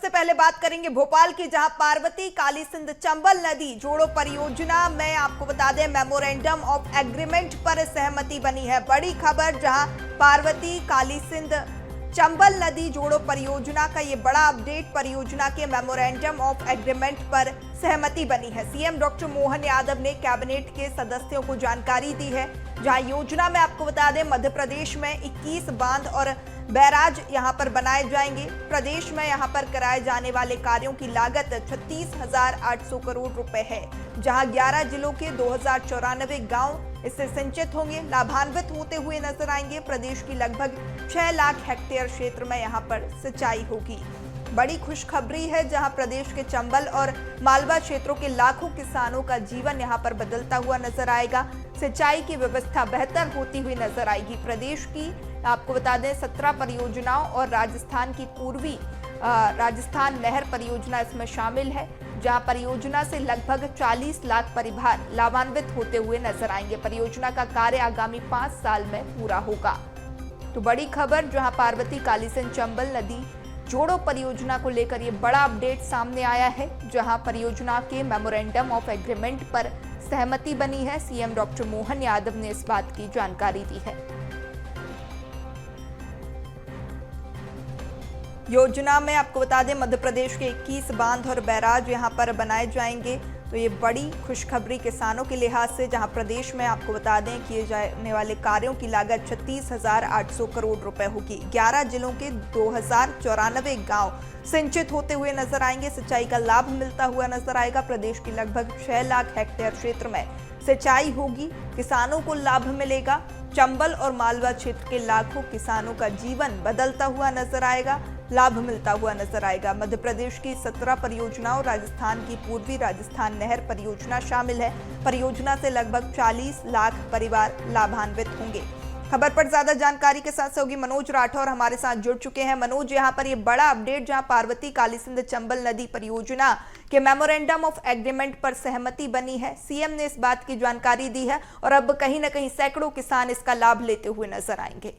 सबसे पहले बात करेंगे भोपाल की, जहां पार्वती काली सिंध चंबल नदी जोड़ो परियोजना में आपको बता दें मेमोरेंडम ऑफ एग्रीमेंट पर सहमति बनी है। बड़ी खबर, जहां पार्वती काली सिंध चंबल नदी जोड़ो परियोजना का ये बड़ा अपडेट, परियोजना के मेमोरेंडम ऑफ एग्रीमेंट पर सहमति बनी है। सीएम डॉक्टर मोहन यादव ने कैबिनेट के सदस्यों को जानकारी दी है, जहां योजना में आपको बता दें मध्य प्रदेश में 21 बांध और बैराज यहां पर बनाए जाएंगे। प्रदेश में यहां पर कराए जाने वाले कार्यों की लागत 36,800 करोड़ रुपए है, जहां 11 जिलों के 2,094 गांव इससे सिंचित होंगे, लाभान्वित होते हुए नजर आएंगे। प्रदेश की लगभग 6 लाख हेक्टेयर क्षेत्र में यहां पर सिंचाई होगी। बड़ी खुशखबरी है, जहां प्रदेश के चंबल और मालवा क्षेत्रों के लाखों किसानों का जीवन यहां पर बदलता हुआ नजर आएगा। सिंचाई की व्यवस्था बेहतर होती हुई नजर आएगी। प्रदेश की आपको बता दें 17 परियोजनाओं और राजस्थान की पूर्वी राजस्थान नहर परियोजना इसमें शामिल है, जहां परियोजना से लगभग 40 लाख परिवार लाभान्वित होते हुए नजर आएंगे। परियोजना का कार्य आगामी 5 साल में पूरा होगा। तो बड़ी खबर, जहां पार्वती काली सिंध चंबल नदी जोड़ो परियोजना को लेकर ये बड़ा अपडेट सामने आया है, जहां परियोजना के मेमोरेंडम ऑफ एग्रीमेंट पर सहमति बनी है। सीएम डॉक्टर मोहन यादव ने इस बात की जानकारी दी है। योजना में आपको बता दें मध्य प्रदेश के 21 बांध और बैराज यहां पर बनाए जाएंगे। तो ये बड़ी खुशखबरी किसानों के लिहाज से, जहां प्रदेश में आपको बता दें किए जाने वाले कार्यों की लागत 36,800 करोड़ रुपए होगी। 11 जिलों के 2,094 गांव सिंचित होते हुए नजर आएंगे। सिंचाई का लाभ मिलता हुआ नजर आएगा। प्रदेश की लगभग 6 लाख हेक्टेयर क्षेत्र में सिंचाई होगी, किसानों को लाभ मिलेगा। चंबल और मालवा क्षेत्र के लाखों किसानों का जीवन बदलता हुआ नजर आएगा, लाभ मिलता हुआ नजर आएगा। मध्य प्रदेश की 17 परियोजनाओं, राजस्थान की पूर्वी राजस्थान नहर परियोजना शामिल है। परियोजना से लगभग 40 लाख परिवार लाभान्वित होंगे। खबर पर ज्यादा जानकारी के साथ सहयोगी मनोज राठौर हमारे साथ जुड़ चुके हैं। मनोज, यहाँ पर ये बड़ा अपडेट, जहां पार्वती काली सिंध चंबल नदी परियोजना के मेमोरेंडम ऑफ एग्रीमेंट पर सहमति बनी है। सीएम ने इस बात की जानकारी दी है और अब कहीं ना कहीं सैकड़ों किसान इसका लाभ लेते हुए नजर आएंगे।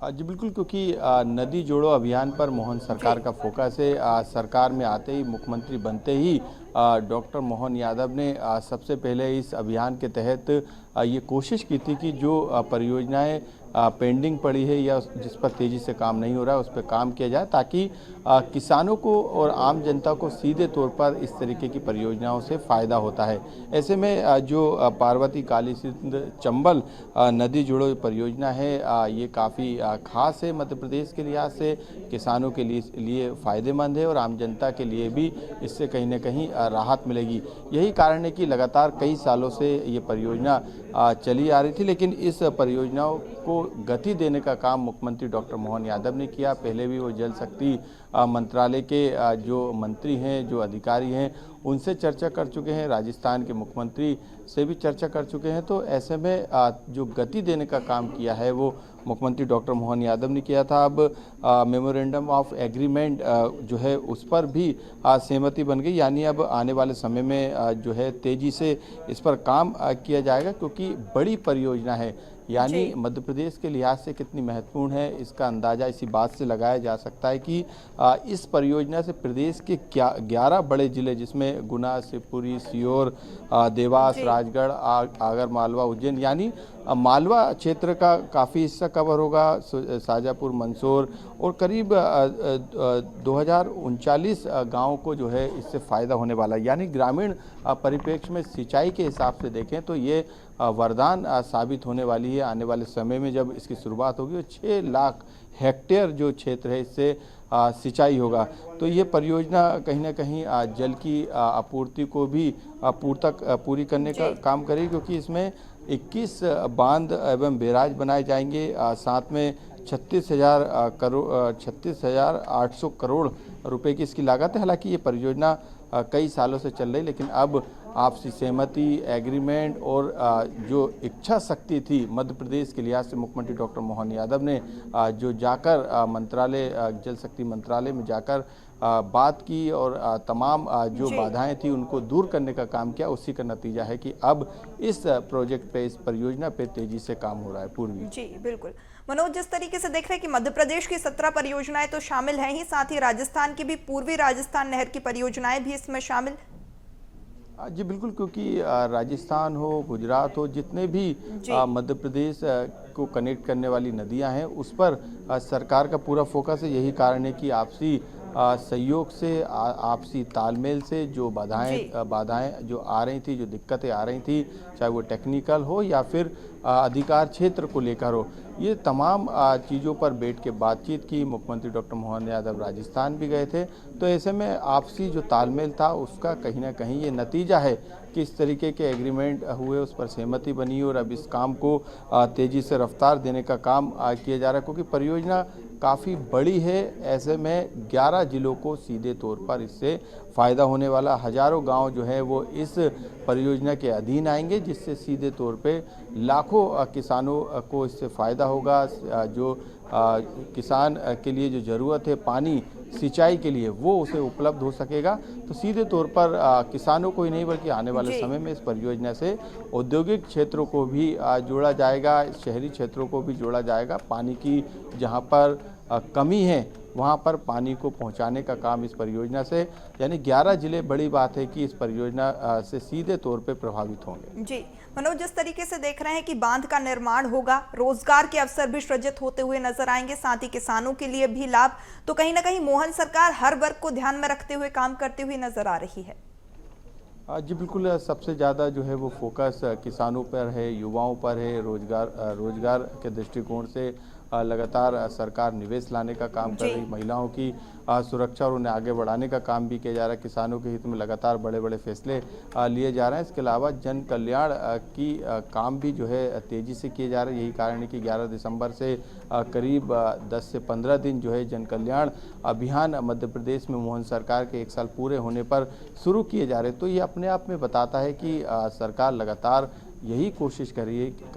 जी बिल्कुल, क्योंकि नदी जोड़ो अभियान पर मोहन सरकार का फोकस है। सरकार में आते ही, मुख्यमंत्री बनते ही डॉक्टर मोहन यादव ने सबसे पहले इस अभियान के तहत ये कोशिश की थी कि जो परियोजनाएं पेंडिंग पड़ी है या जिस पर तेज़ी से काम नहीं हो रहा है उस पर काम किया जाए, ताकि किसानों को और आम जनता को सीधे तौर पर इस तरीके की परियोजनाओं से फ़ायदा होता है। ऐसे में जो पार्वती काली सिंध चंबल नदी जोड़ो परियोजना है, ये काफ़ी खास है। मध्य प्रदेश के लिहाज से किसानों के लिए फ़ायदेमंद है और आम जनता के लिए भी इससे कहीं ना कहीं राहत मिलेगी। यही कारण है कि लगातार कई सालों से ये परियोजना चली आ रही थी, लेकिन इस परियोजनाओं को गति देने का काम मुख्यमंत्री डॉक्टर मोहन यादव ने किया। पहले भी वो जल शक्ति मंत्रालय के जो मंत्री हैं, जो अधिकारी हैं, उनसे चर्चा कर चुके हैं, राजस्थान के मुख्यमंत्री से भी चर्चा कर चुके हैं। तो ऐसे में जो गति देने का काम किया है वो मुख्यमंत्री डॉक्टर मोहन यादव ने किया था। अब मेमोरेंडम ऑफ एग्रीमेंट जो है उस पर भी सहमति बन गई, यानी अब आने वाले समय में जो है तेज़ी से इस पर काम किया जाएगा, क्योंकि बड़ी परियोजना है। यानी मध्य प्रदेश के लिहाज से कितनी महत्वपूर्ण है, इसका अंदाज़ा इसी बात से लगाया जा सकता है कि इस परियोजना से प्रदेश के 11 बड़े जिले, जिसमें गुना, शिवपुरी, सीहोर, देवास, राजगढ़, आगर मालवा, उज्जैन, यानी मालवा क्षेत्र का काफ़ी हिस्सा कवर होगा, शाजापुर, मंदसौर, और करीब 2039 गाँव को जो है इससे फ़ायदा होने वाला है। यानी ग्रामीण परिप्रेक्ष्य में सिंचाई के हिसाब से देखें तो ये वरदान साबित होने वाली है। आने वाले समय में जब इसकी शुरुआत होगी तो 6 लाख हेक्टेयर जो क्षेत्र है इससे सिंचाई होगा। तो ये परियोजना कहीं ना कहीं जल की आपूर्ति को भी पूरी करने का काम करेगी, क्योंकि इसमें 21 बांध एवं बैराज बनाए जाएंगे। साथ में 36,800 करोड़ रुपए की इसकी लागत है। हालांकि ये परियोजना कई सालों से चल रही, लेकिन अब आपसी सहमति, एग्रीमेंट और जो इच्छा शक्ति थी मध्य प्रदेश के लिहाज से मुख्यमंत्री डॉक्टर मोहन यादव ने जो जाकर मंत्रालय, जल शक्ति मंत्रालय में जाकर बात की और तमाम जो बाधाएं थी उनको दूर करने का काम किया, उसी का नतीजा है कि अब इस प्रोजेक्ट पे, इस परियोजना पे तेजी से काम हो रहा है। पूर्वी जी बिल्कुल। मनोज, जिस तरीके से देख रहे हैं कि मध्य प्रदेश की 17 परियोजनाएं तो शामिल हैं ही, साथ ही राजस्थान की भी पूर्वी राजस्थान नहर की परियोजनाएं भी इसमें शामिल। जी बिल्कुल, क्योंकि राजस्थान हो, गुजरात हो, जितने भी मध्य प्रदेश को कनेक्ट करने वाली नदियां हैं, उस पर सरकार का पूरा फोकस है। यही कारण है कि आपसी सहयोग से, आपसी तालमेल से जो बाधाएं जो आ रही थी, जो दिक्कतें आ रही थी, चाहे वो टेक्निकल हो या फिर अधिकार क्षेत्र को लेकर हो, ये तमाम चीज़ों पर बैठ के बातचीत की। मुख्यमंत्री डॉक्टर मोहन यादव राजस्थान भी गए थे, तो ऐसे में आपसी जो तालमेल था उसका कहीं ना कहीं ये नतीजा है कि इस तरीके के एग्रीमेंट हुए, उस पर सहमति बनी और अब इस काम को तेज़ी से रफ्तार देने का काम किया जा रहा है, क्योंकि परियोजना काफ़ी बड़ी है। ऐसे में 11 जिलों को सीधे तौर पर इससे फ़ायदा होने वाला, हज़ारों गांव जो है वो इस परियोजना के अधीन आएंगे, जिससे सीधे तौर पे लाखों किसानों को इससे फ़ायदा होगा। जो किसान के लिए जो ज़रूरत है पानी सिंचाई के लिए, वो उसे उपलब्ध हो सकेगा। तो सीधे तौर पर किसानों को ही नहीं बल्कि आने वाले समय में इस परियोजना से औद्योगिक क्षेत्रों को भी जोड़ा जाएगा, शहरी क्षेत्रों को भी जोड़ा जाएगा। पानी की जहाँ पर कमी है वहाँ पर पानी को पहुँचाने का काम इस परियोजना से, यानी 11 जिले, बड़ी बात है कि इस परियोजना से सीधे तौर पे प्रभावित होंगे। जी मनोज, जिस तरीके से देख रहे हैं कि बांध का निर्माण होगा, रोजगार के अवसर भी सृजित होते हुए नजर आएंगे, साथ ही किसानों के लिए भी लाभ, तो कहीं ना कहीं मोहन सरकार हर वर्ग को ध्यान में रखते हुए काम करती हुई नजर आ रही है। जी बिल्कुल, सबसे ज़्यादा जो है वो फोकस किसानों पर है, युवाओं पर है। रोजगार के दृष्टिकोण से लगातार सरकार निवेश लाने का काम कर रही, महिलाओं की सुरक्षा और उन्हें आगे बढ़ाने का काम भी किया जा रहा है। किसानों के हित में लगातार बड़े बड़े फैसले लिए जा रहे हैं। इसके अलावा जन कल्याण की काम भी जो है तेज़ी से किए जा रहे हैं। यही कारण है कि 11 दिसंबर से करीब 10 से 15 दिन जो है जन कल्याण अभियान मध्य प्रदेश में मोहन सरकार के 1 साल पूरे होने पर शुरू किए जा रहे हैं। तो ये अपने आप में बताता है कि सरकार लगातार यही कोशिश कर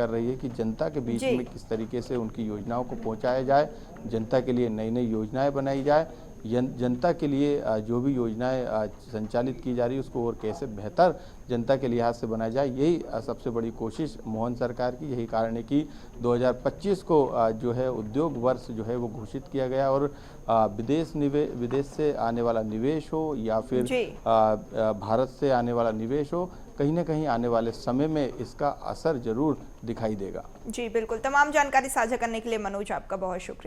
रही है कि जनता के बीच में किस तरीके से उनकी योजनाओं को पहुंचाया जाए, जनता के लिए नई नई योजनाएं बनाई जाए, जनता के लिए जो भी योजनाएं संचालित की जा रही है उसको और कैसे बेहतर जनता के लिहाज से बनाया जाए, यही सबसे बड़ी कोशिश मोहन सरकार की। यही कारण है कि 2025 को जो है उद्योग वर्ष जो है वो घोषित किया गया और विदेश से आने वाला निवेश हो या फिर भारत से आने वाला निवेश हो, कहीं ना कहीं आने वाले समय में इसका असर जरूर दिखाई देगा। जी बिल्कुल, तमाम जानकारी साझा करने के लिए मनोज आपका बहुत शुक्रिया।